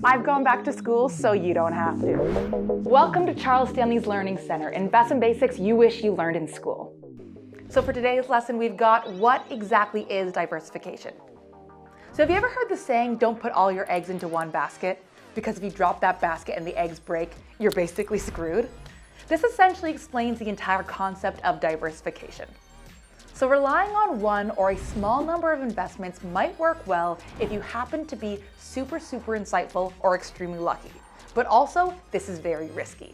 I've gone back to school so you don't have to. Welcome to Charles Stanley's Learning Centre, investment basics you wish you learned in school. So for today's lesson, we've got what exactly is diversification. So have you ever heard the saying, don't put all your eggs into one basket? Because if you drop that basket and the eggs break, you're basically screwed. This essentially explains the entire concept of diversification. So relying on one or a small number of investments might work well if you happen to be super insightful or extremely lucky. But also, this is very risky.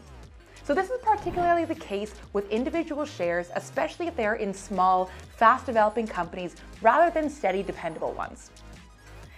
So this is particularly the case with individual shares, especially if they are in small, fast-developing companies rather than steady, dependable ones.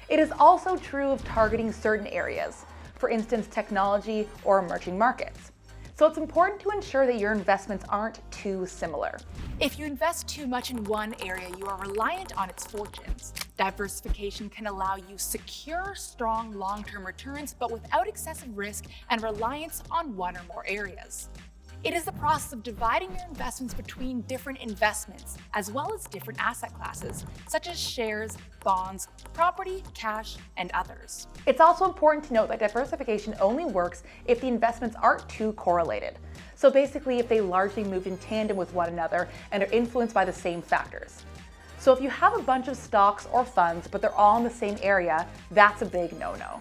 It is also true of targeting certain areas, for instance, technology or emerging markets. So it's important to ensure that your investments aren't too similar. If you invest too much in one area, you are reliant on its fortunes. Diversification can allow you secure, strong long-term returns, but without excessive risk and reliance on one or more areas. It is the process of dividing your investments between different investments, as well as different asset classes, such as shares, bonds, property, cash, and others. It's also important to note that diversification only works if the investments aren't too correlated. So basically, if they largely move in tandem with one another and are influenced by the same factors. So if you have a bunch of stocks or funds, but they're all in the same area, that's a big no-no.